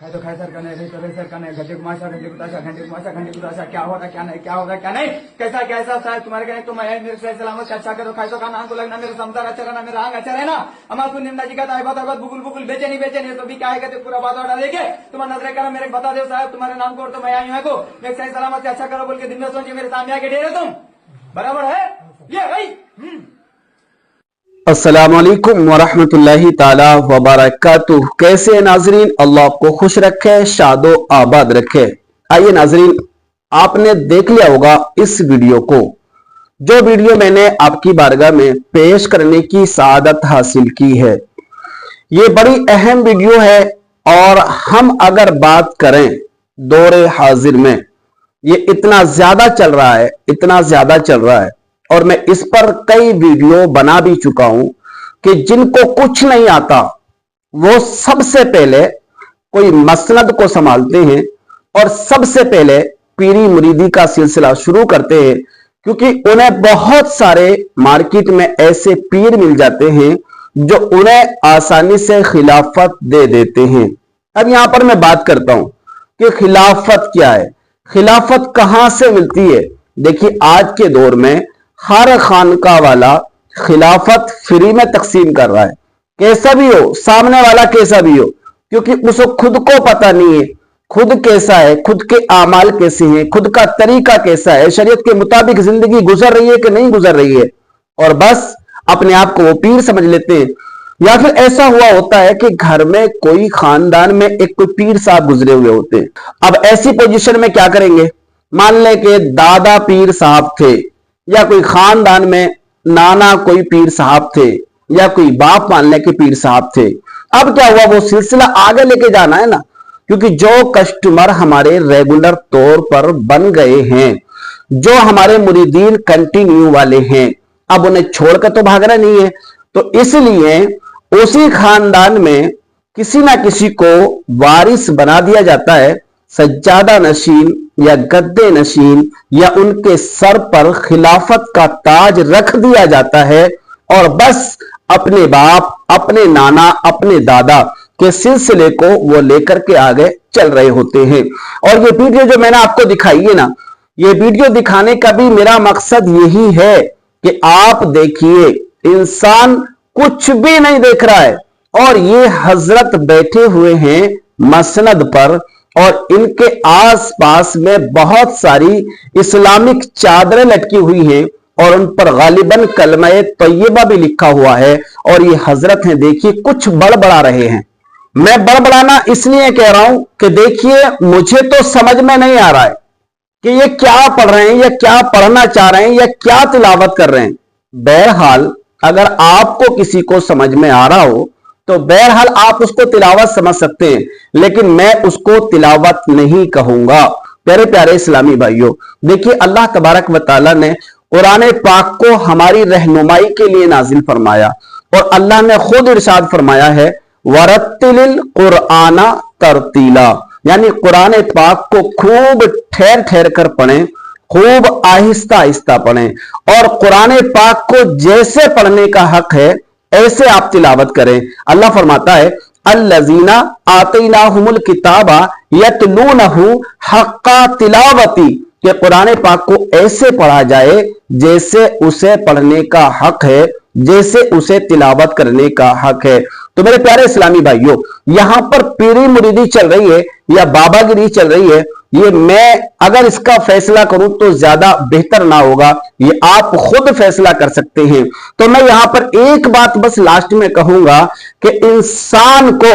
खाए तो खाए सर का नहीं, रही तो रही सर का नहीं, घंटे कुमाशा घंटे कुताशा घंटे कुमाशा घंटे कुताशा, क्या हो रहा क्या नहीं, क्या हो रहा क्या नहीं, कैसा कैसा साहब तुम्हारे कहने तो मैं मेरे से सलामत से अच्छा करो, खाए तो खाना को लगना, मेरे समदार अच्छा रहना, मेरा आंग अच्छा रहना, हमारे को निम्ना जी का ताइबा बुकुल बुकुल बेचे नहीं तो भी क्या है कहते पूरा बात ऑर्डर लेके तुम्हारा नजरे करो, मेरे बता दो साहब तुम्हारे नाम को, तो मैं आई हूँ को मेरे सही सलामत से अच्छा करो बोल के दिन में सोचिए मेरे सामने आके ढेरे तुम बराबर है ये भाई। अस्सलाम वालेकुम वरहमतुल्लाहि ताला वबरकातुह। कैसे हैं नाजरीन? अल्लाह आपको खुश रखे, शादो आबाद रखे। आइए नाजरीन, आपने देख लिया होगा इस वीडियो को, जो वीडियो मैंने आपकी बारगाह में पेश करने की सआदत हासिल की है। ये बड़ी अहम वीडियो है और हम अगर बात करें दौरे हाजिर में, ये इतना ज्यादा चल रहा है, इतना ज्यादा चल रहा है और मैं इस पर कई वीडियो बना भी चुका हूं कि जिनको कुछ नहीं आता वो सबसे पहले कोई मसनद को संभालते हैं और सबसे पहले पीरी मुरीदी का सिलसिला शुरू करते हैं, क्योंकि उन्हें बहुत सारे मार्केट में ऐसे पीर मिल जाते हैं जो उन्हें आसानी से खिलाफत दे देते हैं। अब यहां पर मैं बात करता हूं कि खिलाफत क्या है, खिलाफत कहां से मिलती है। देखिए, आज के दौर में हर खानका वाला खिलाफत फ्री में तकसीम कर रहा है, कैसा भी हो, सामने वाला कैसा भी हो, क्योंकि उसको खुद को पता नहीं है खुद कैसा है, खुद के आमाल कैसे हैं, खुद का तरीका कैसा है, शरीयत के मुताबिक जिंदगी गुजर रही है कि नहीं गुजर रही है, और बस अपने आप को वो पीर समझ लेते हैं। या फिर ऐसा हुआ होता है कि घर में कोई खानदान में एक कोई पीर साहब गुजरे हुए होते हैं। अब ऐसी पोजीशन में क्या करेंगे, मान लें कि दादा पीर साहब थे या कोई खानदान में नाना कोई पीर साहब थे या कोई बाप मान ले के पीर साहब थे। अब क्या हुआ, वो सिलसिला आगे लेके जाना है ना, क्योंकि जो कस्टमर हमारे रेगुलर तौर पर बन गए हैं, जो हमारे मुरीदीन कंटिन्यू वाले हैं, अब उन्हें छोड़कर तो भागना नहीं है। तो इसलिए उसी खानदान में किसी ना किसी को वारिस बना दिया जाता है, सज्जादा नशीन या गद्दे नशीन, या उनके सर पर खिलाफत का ताज रख दिया जाता है और बस अपने बाप, अपने नाना, अपने दादा के सिलसिले को वो लेकर के आगे चल रहे होते हैं। और ये वीडियो जो मैंने आपको दिखाई है ना, ये वीडियो दिखाने का भी मेरा मकसद यही है कि आप देखिए, इंसान कुछ भी नहीं देख रहा है और ये हजरत बैठे हुए हैं मसनद पर और इनके आसपास में बहुत सारी इस्लामिक चादरें लटकी हुई हैं और उन पर गालिबन कलमे तैयबा भी लिखा हुआ है और ये हजरत हैं, देखिए कुछ बड़बड़ा रहे हैं। मैं बड़बड़ाना इसलिए कह रहा हूं कि देखिए, मुझे तो समझ में नहीं आ रहा है कि ये क्या पढ़ रहे हैं या क्या पढ़ना चाह रहे हैं या क्या तिलावत कर रहे हैं। बहरहाल अगर आपको किसी को समझ में आ रहा हो तो बहरहाल आप उसको तिलावत समझ सकते हैं, लेकिन मैं उसको तिलावत नहीं कहूंगा। प्यारे प्यारे इस्लामी भाइयों, देखिए अल्लाह तबारक व तआला ने कुरान पाक को हमारी रहनुमाई के लिए नाजिल फरमाया और अल्लाह ने खुद इरशाद फरमाया है, वरत्तिलिल कुरआना तरतीला, यानी कुरान पाक को खूब ठहर ठहर कर पढ़ें, खूब आहिस्ता आहिस्ता पढ़ें और कुरान पाक को जैसे पढ़ने का हक है ऐसे आप तिलावत करें। अल्लाह फरमाता है, अल्लज़ीना आतैनाहुमुल किताबा यतलूनहु हक्का तिलावती, कि कुरान पाक को ऐसे पढ़ा जाए जैसे उसे पढ़ने का हक है, जैसे उसे तिलावत करने का हक है। तो मेरे प्यारे इस्लामी भाइयों, यहां पर पीरी मुरीदी चल रही है या बाबागिरी चल रही है, ये मैं अगर इसका फैसला करूं तो ज्यादा बेहतर ना होगा, ये आप खुद फैसला कर सकते हैं। तो मैं यहां पर एक बात बस लास्ट में कहूंगा कि इंसान को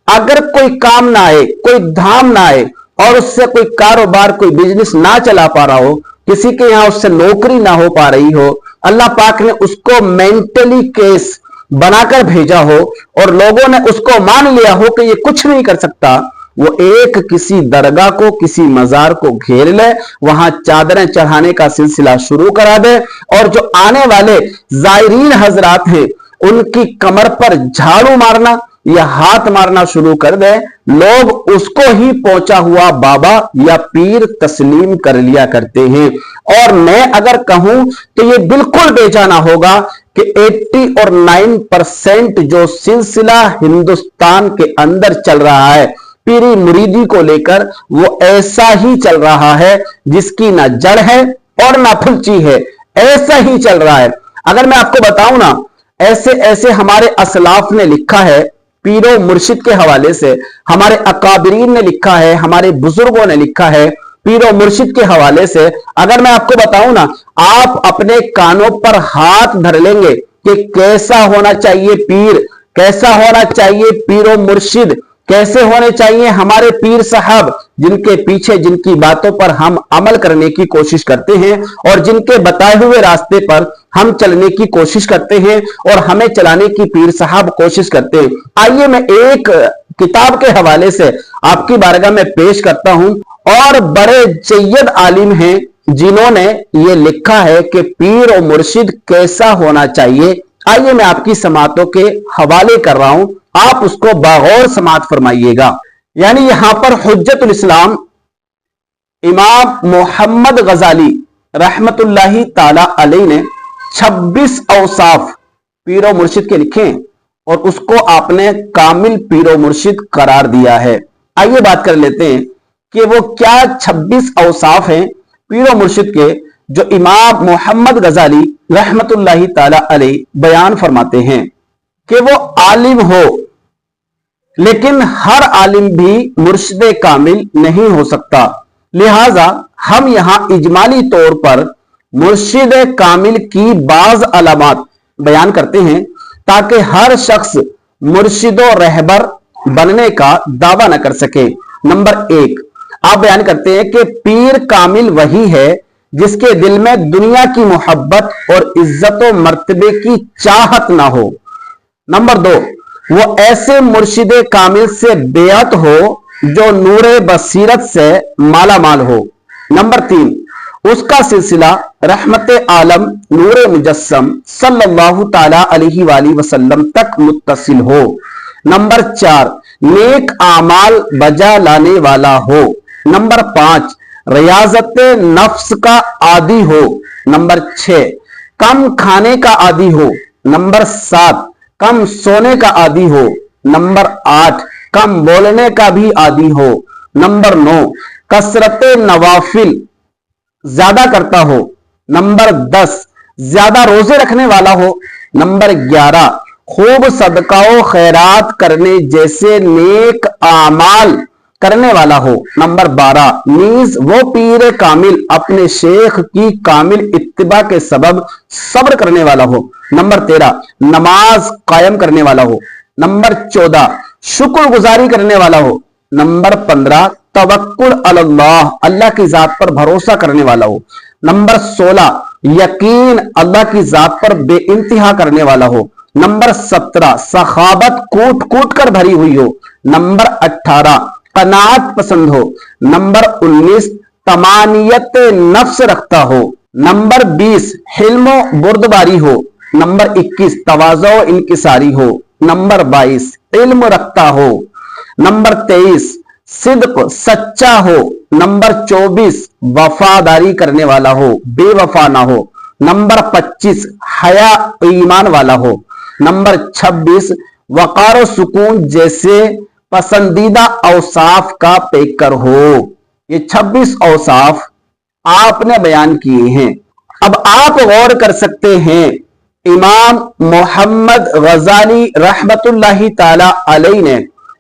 अगर कोई काम ना आए, कोई धाम ना आए और उससे कोई कारोबार, कोई बिजनेस ना चला पा रहा हो, किसी के यहां उससे नौकरी ना हो पा रही हो, अल्लाह पाक ने उसको मेंटली केस बनाकर भेजा हो और लोगों ने उसको मान लिया हो कि ये कुछ नहीं कर सकता, वो एक किसी दरगाह को, किसी मजार को घेर ले, वहां चादरें चढ़ाने का सिलसिला शुरू करा दे और जो आने वाले जायरीन हजरात हैं उनकी कमर पर झाड़ू मारना या हाथ मारना शुरू कर दे, लोग उसको ही पहुंचा हुआ बाबा या पीर तस्लीम कर लिया करते हैं। और मैं अगर कहूं तो ये बिल्कुल बेजाना होगा कि 80 और 9% जो सिलसिला हिंदुस्तान के अंदर चल रहा है पीरी मुरीदी को लेकर वो ऐसा ही चल रहा है जिसकी ना जड़ है और ना फुलची है, ऐसा ही चल रहा है। अगर मैं आपको बताऊं ना, ऐसे ऐसे हमारे असलाफ ने लिखा है, पीरो मुर्शिद के हवाले से हमारे अकाबरीन ने लिखा है, हमारे बुजुर्गों ने लिखा है पीरो मुर्शिद के हवाले से। अगर मैं आपको बताऊं ना, आप अपने कानों पर हाथ धर लेंगे कि कैसा होना चाहिए पीर, कैसा होना चाहिए पीरो मुर्शिद, कैसे होने चाहिए हमारे पीर साहब, जिनके पीछे जिनकी बातों पर हम अमल करने की कोशिश करते हैं और जिनके बताए हुए रास्ते पर हम चलने की कोशिश करते हैं और हमें चलाने की पीर साहब कोशिश करते हैं। आइए मैं एक किताब के हवाले से आपकी बारगाह में पेश करता हूं, और बड़े जय्यद आलिम हैं जिन्होंने ये लिखा है कि पीर और मुर्शिद कैसा होना चाहिए। आइए मैं आपकी समातों के हवाले कर रहा हूं, आप उसको बागौर समात फरमाइएगा। यानी यहां पर हुज्जतुल इस्लाम इमाम मोहम्मद गजाली रहमतुल्लाही ताला अलैह ने 26 औसाफ पीरो मुर्शिद के लिखे और उसको आपने कामिल पीरो मुर्शिद करार दिया है। आइए बात कर लेते हैं कि वो क्या 26 औसाफ हैं पीरो मुर्शिद के जो इमाम मोहम्मद गजाली रहमतुल्लाही ताला अलैह बयान फरमाते हैं कि वो आलिम हो, लेकिन हर आलिम भी मुर्शिद कामिल नहीं हो सकता। लिहाजा हम यहां इजमाली तौर पर मुर्शिद कामिल की बाज अलामात बयान करते हैं ताकि हर शख्स मुर्शिदो रहबर बनने का दावा न कर सके। नंबर 1, आप बयान करते हैं कि पीर कामिल वही है जिसके दिल में दुनिया की मोहब्बत और इज्जत व मर्तबे की चाहत ना हो। नंबर 2, वो ऐसे मुर्शिद कामिल से बेअत हो जो नूरे बसीरत से माला माल हो। नंबर 3, उसका सिलसिला रहमत आलम नूरे मुजस्सम सल्लल्लाहु ताला अलैहि वसल्लम तक मुत्तसिल हो। नंबर 4, नेक आमाल बजा लाने वाला हो। नंबर 5, रियाजत नफ्स का आदी हो। नंबर 6, कम खाने का आदी हो। नंबर 7, कम सोने का आदी हो। नंबर 8, कम बोलने का भी आदी हो। नंबर 9, कसरत नवाफिल ज्यादा करता हो। नंबर 10, ज्यादा रोजे रखने वाला हो। नंबर 11, खूब सदकाओ खैरात करने जैसे नेक आमाल करने वाला हो। नंबर 12, नीज वो पीर कामिल अपने शेख की कामिल इत्तिबा के सबब सब्र करने वाला हो। नंबर 13, नमाज कायम करने वाला हो। नंबर 14, शुक्र गुजारी करने वाला हो। नंबर 15, तवक्कुल अल्लाह अल्लाह की जात पर भरोसा करने वाला हो। नंबर 16, यकीन अल्लाह की जात पर बेइंतहा करने वाला हो। नंबर 17, सखाबत कूट कूट कर भरी हुई हो। नंबर 18, कनात पसंद हो। नंबर 19, तमानियत नफ्स रखता हो। नंबर 20, हिल्मो बुर्दबारी हो। नंबर 21, तवाज़ो इनकिसारी हो। नंबर 22, इल्म रखता हो। नंबर 23, सिद्क सच्चा हो। नंबर 24, वफादारी करने वाला हो, बेवफा ना हो। नंबर 25, हया ईमान वाला हो। नंबर 26, वकार सुकून जैसे पसंदीदा औसाफ का पेकर हो। ये 26 औसाफ आपने बयान किए हैं। अब आप गौर कर सकते हैं, इमाम मोहम्मद गजाली रहमतुल्लाही ताला अलैह ने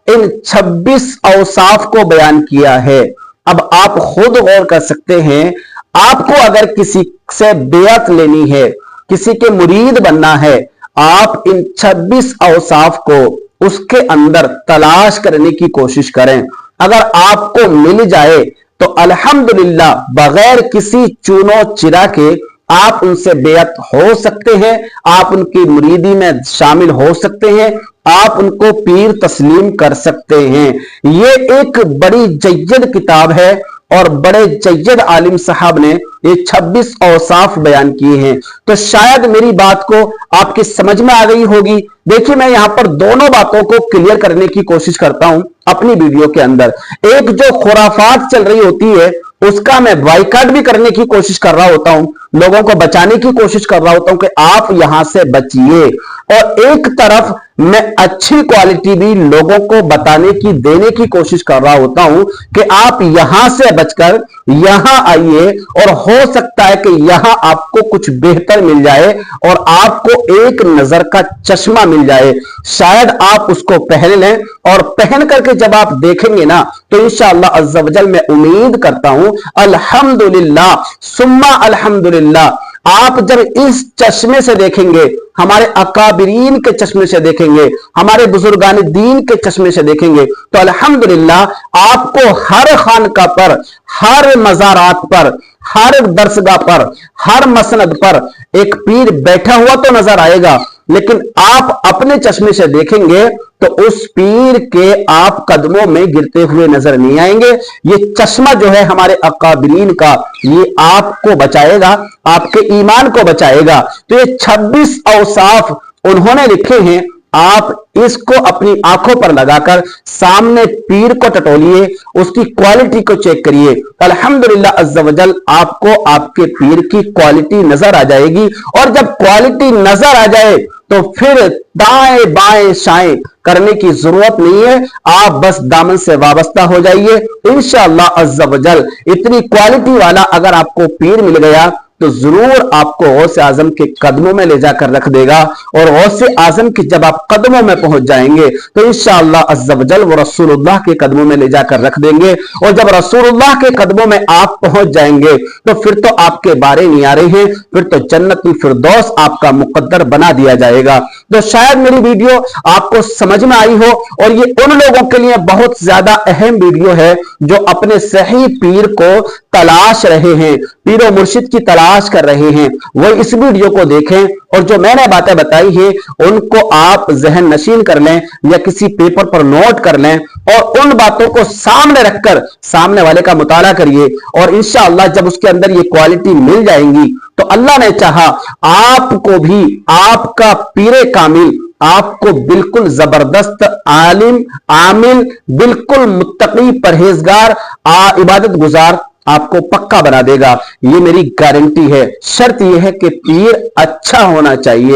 इन 26 औसाफ को बयान किया है। अब आप खुद गौर कर सकते हैं, आपको अगर किसी से बेअत लेनी है, किसी के मुरीद बनना है, आप इन 26 औसाफ को उसके अंदर तलाश करने की कोशिश करें। अगर आपको मिल जाए तो अल्हम्दुलिल्लाह बगैर किसी चूनो चिरा के आप उनसे बेअत हो सकते हैं, आप उनकी मुरीदी में शामिल हो सकते हैं, आप उनको पीर तस्लीम कर सकते हैं। ये एक बड़ी जय्यद किताब है और बड़े जय्यद आलिम साहब ने ये 26 औसाफ बयान किए हैं। तो शायद मेरी बात को आपकी समझ में आ गई होगी। देखिए, मैं यहां पर दोनों बातों को क्लियर करने की कोशिश करता हूं अपनी वीडियो के अंदर। एक जो खुराफात चल रही होती है उसका मैं बाइकाट भी करने की कोशिश कर रहा होता हूं, लोगों को बचाने की कोशिश कर रहा होता हूं कि आप यहां से बचिए। और एक तरफ मैं अच्छी क्वालिटी भी लोगों को बताने की, देने की कोशिश कर रहा होता हूं कि आप यहां से बचकर यहां आइए और हो सकता है कि यहां आपको कुछ बेहतर मिल जाए और आपको एक नजर का चश्मा मिल जाए। शायद आप उसको पहन लें और पहन करके जब आप देखेंगे ना तो इंशाअल्लाह अज़्ज़ा वजल मैं उम्मीद करता हूं, अल्हम्दुलिल्लाह सुम्मा अल्हम्दुलिल्लाह, आप जब इस चश्मे से देखेंगे, हमारे अकाबिरीन के चश्मे से देखेंगे, हमारे बुजुर्गान दीन के चश्मे से देखेंगे, तो अल्हम्दुलिल्लाह आपको हर खानका पर, हर मज़ारात पर, हर दरसगाह पर, हर मसनद पर एक पीर बैठा हुआ तो नजर आएगा, लेकिन आप अपने चश्मे से देखेंगे तो उस पीर के आप कदमों में गिरते हुए नजर नहीं आएंगे। ये चश्मा जो है हमारे अकाबिरीन का, ये आपको बचाएगा, आपके ईमान को बचाएगा। तो ये 26 औसाफ उन्होंने लिखे हैं, आप इसको अपनी आंखों पर लगाकर सामने पीर को टटोलिए, उसकी क्वालिटी को चेक करिए, अल्हम्दुलिल्लाह अज़्ज़ा वजल आपको आपके पीर की क्वालिटी नजर आ जाएगी। और जब क्वालिटी नजर आ जाए तो फिर दाएं बाएं शाएं करने की जरूरत नहीं है, आप बस दामन से वाबस्ता हो जाइए। इंशाअल्लाह अज़्ज़ा वजल इतनी क्वालिटी वाला अगर आपको पीर मिल गया तो जरूर आपको गौसे आजम के कदमों में ले जाकर रख देगा, और गौसे आजम के जब आप कदमों में पहुंच जाएंगे तो इंशाअल्लाह अज़्ज़ा वजल वो रसूलुल्लाह के कदमों में ले जाकर रख देंगे। और जब रसूलुल्लाह के कदमों में आप पहुंच जाएंगे तो फिर तो आपके बारे नहीं आ रहे हैं, फिर तो जन्नतुल फिरदौस आपका मुकद्दर बना दिया जाएगा। तो शायद मेरी वीडियो आपको समझ में आई हो, और ये उन लोगों के लिए बहुत ज्यादा अहम वीडियो है जो अपने सही पीर को तलाश रहे हैं, पीरो मुर्शिद की तलाश कर रहे हैं, वो इस वीडियो को देखें और जो मैंने बातें बताई हैं उनको आप जहन नशीन कर लें या किसी पेपर पर नोट कर लें और उन बातों को सामने रखकर सामने वाले का मुताला करिए। और इंशाअल्लाह जब उसके अंदर ये क्वालिटी मिल जाएंगी तो अल्लाह ने चाहा आपको भी आपका पीरे कामिल आपको बिल्कुल जबरदस्त आलिम, आमिल, बिल्कुल मुत्तकी, परहेजगार, इबादत गुजार आपको पक्का बना देगा। ये मेरी गारंटी है। शर्त यह है कि पीर अच्छा होना चाहिए।